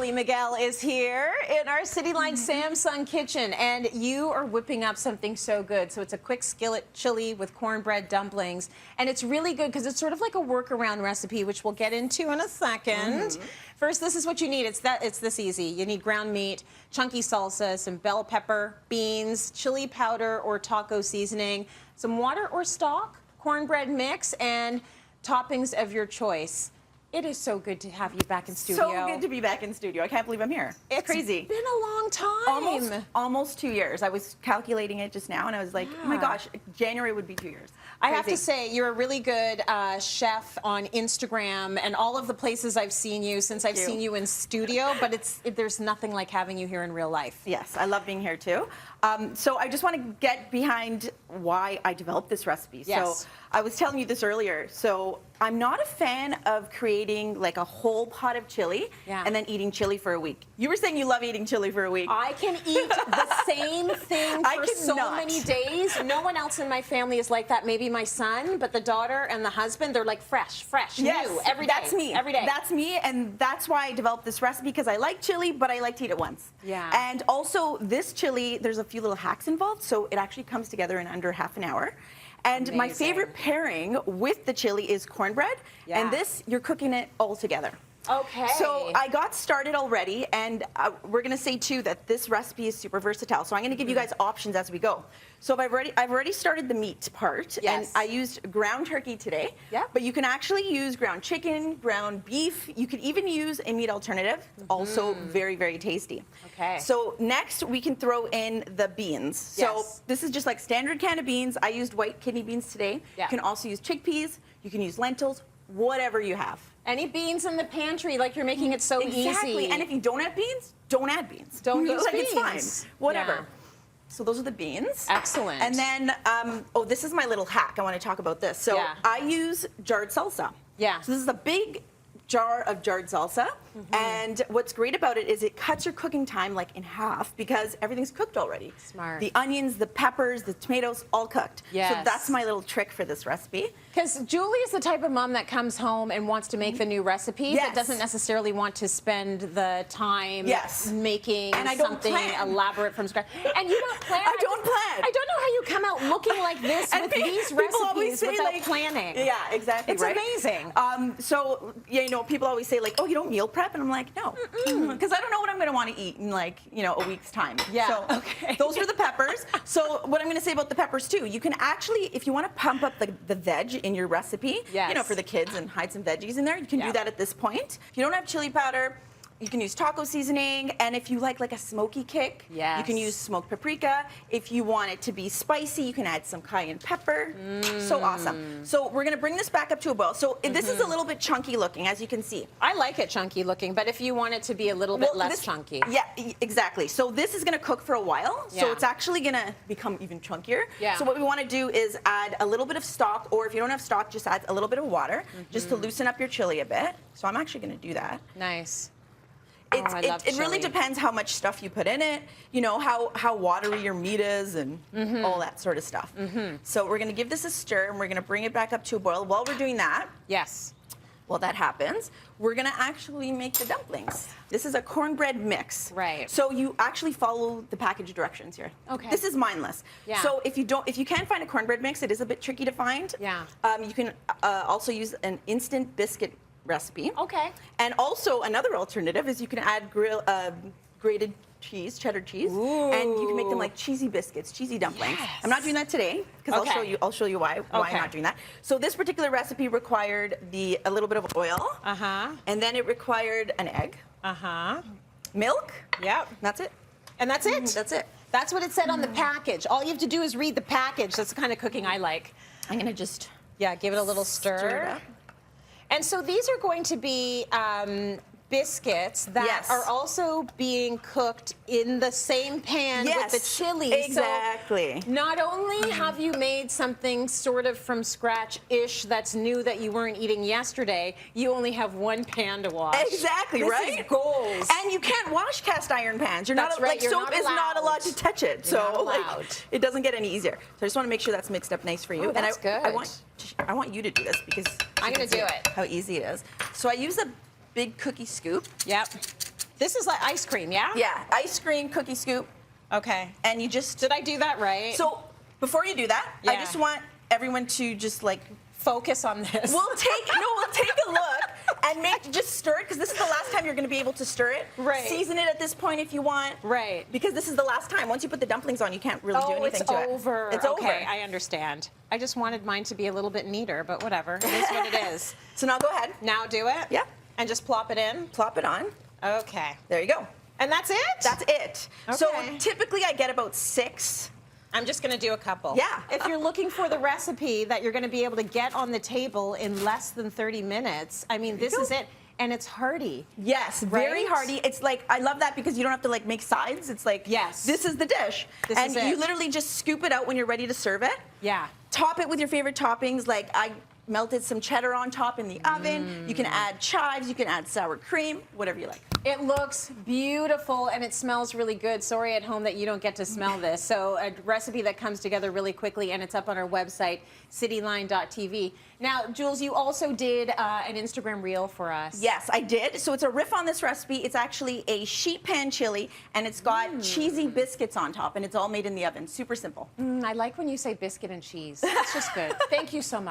Finally, Miguel is here in our Cityline Samsung kitchen, and you are whipping up something so good. So it's a quick skillet chili with cornbread dumplings, and it's really good because it's sort of like a workaround recipe, which we'll get into in a second. First, this is what you need. It's this easy. You need ground meat, chunky salsa, some bell pepper, beans, chili powder or taco seasoning, some water or stock, cornbread mix, and toppings of your choice. It is so good to have you back in studio. So good to be back in studio. I can't believe I'm here. It's crazy. It's been a long time. Almost 2 years. I was calculating it just now, and I was like, oh my gosh, January would be 2 years. I have to say, you're a really good chef on Instagram and all of the places I've seen you since I've seen you in studio, but there's nothing like having you here in real life. Yes, I love being here too. So I just want to get behind why I developed this recipe. Yes. So I was telling you this earlier. So I'm not a fan of creating like a whole pot of chili and then eating chili for a week. You were saying you love eating chili for a week. I can eat the same thing for so many days. No one else in my family is like that. Maybe my son, but the daughter and the husband, they're like fresh, new, every day. That's me. Every day. That's me, and that's why I developed this recipe, because I like chili, but I like to eat it once. Yeah. And also, this chili, there's a few little hacks involved, so it actually comes together in under half an hour. And my favorite pairing with the chili is cornbread, and this, you're cooking it all together. Okay. So I got started already, and we're going to say too that this recipe is super versatile. So I'm going to give you guys options as we go. So I've already started the meat part, and I used ground turkey today. Yeah. But you can actually use ground chicken, ground beef. You could even use a meat alternative. Also very, very tasty. Okay. So next we can throw in the beans. So this is just like standard can of beans. I used white kidney beans today. You can also use chickpeas. You can use lentils. Whatever you have. Any beans in the pantry, like you're making it so easy. Exactly. And if you don't have beans, don't add beans. Don't use like beans. It's fine. Whatever. Yeah. So those are the beans. Excellent. And then, oh, this is my little hack. I want to talk about this. So I use jarred salsa. Yeah. So this is a big jar of jarred salsa, and what's great about it is it cuts your cooking time like in half because everything's cooked already. Smart. The onions, the peppers, the tomatoes, all cooked. Yes. So that's my little trick for this recipe. Because Julie is the type of mom that comes home and wants to make the new recipe, but doesn't necessarily want to spend the time making something elaborate from scratch. And you don't plan. I don't plan. I don't know how you come out looking like this with these recipes without planning. Yeah, exactly. It's amazing. So, you know, people always say like, oh, you don't meal prep? And I'm like, no. Because I don't know what I'm going to want to eat in like, you know, a week's time. Yeah. So those are the peppers. So what I'm going to say about the peppers too, you can actually, if you want to pump up the veg in your recipe, you know, for the kids and hide some veggies in there, you can do that at this point. If you don't have chili powder, you can use taco seasoning, and if you like a smoky kick, you can use smoked paprika. If you want it to be spicy, you can add some cayenne pepper. So awesome. So we're gonna bring this back up to a boil. So this is a little bit chunky looking, as you can see. I like it chunky looking, but if you want it to be a little bit less chunky. Yeah, exactly. So this is gonna cook for a while, so it's actually gonna become even chunkier. So what we wanna do is add a little bit of stock, or if you don't have stock, just add a little bit of water, just to loosen up your chili a bit. So I'm actually gonna do that. Nice. It really depends how much stuff you put in it, you know, how watery your meat is and all that sort of stuff. So we're going to give this a stir, and we're going to bring it back up to a boil. While we're doing that, while that happens, we're going to actually make the dumplings. This is a cornbread mix. Right. So you actually follow the package directions here. Okay. This is mindless. Yeah. So if you can't find a cornbread mix, it is a bit tricky to find. Yeah. You can also use an instant biscuit recipe. Okay. And also another alternative is you can add grated cheese, cheddar cheese, and you can make them like cheesy biscuits, cheesy dumplings. I'm not doing that today because I'll show you why I'm not doing that. So this particular recipe required a little bit of oil. And then it required an egg. Milk. Yep. That's it. And that's it. That's it. That's what it said on the package. All you have to do is read the package. That's the kind of cooking I like. I'm gonna just give it a little stir. It up. And so these are going to be biscuits that are also being cooked in the same pan with the chili. Exactly. So not only have you made something sort of from scratch-ish that's new that you weren't eating yesterday, you only have one pan to wash. Exactly, right? This is goals. And you can't wash cast iron pans. You're not like soap is not allowed to touch it. So like it doesn't get any easier. So I just want to make sure that's mixed up nice for you. Oh, that's good. I want you to do this because I'm going to do it. How easy it is. So I use a big cookie scoop. Yep. This is like ice cream, yeah? Yeah, ice cream, cookie scoop, Okay. and you just... Did I do that right? So before you do that, I Yeah. just want everyone to just like... Focus on this. We'll take a look and just stir it, because this is the last time you're going to be able to stir it. Right. Season it at this point if you want. Right. Because this is the last time. Once you put the dumplings on, you can't really do anything to it. It's over. It's okay, over. I understand. I just wanted mine to be a little bit neater, but whatever. It is what it is. So now go ahead. Now do it? Yeah. And just plop it in? Plop it on. Okay. There you go. And that's it? That's it. So Okay. typically I get about 6. I'm just going to do a couple. Yeah. If you're looking for the recipe that you're going to be able to get on the table in less than 30 minutes, I mean, this is it. And it's hearty. Yes, very Right? hearty. It's like, I love that because you don't have to like make sides. It's like, Yes. this is the dish. This and is it. you literally just scoop it out when you're ready to serve it. Yeah. Top it with your favorite toppings. Like I melted some cheddar on top in the oven. You can add chives, you can add sour cream, whatever you like. It looks beautiful and it smells really good. Sorry at home that you don't get to smell this. So a recipe that comes together really quickly, and it's up on our website, cityline.tv. Now, Jules, you also did an Instagram reel for us. Yes, I did. So it's a riff on this recipe. It's actually a sheet pan chili, and it's got cheesy biscuits on top, and it's all made in the oven. Super simple. I like when you say biscuit and cheese. It's just good. Thank you so much.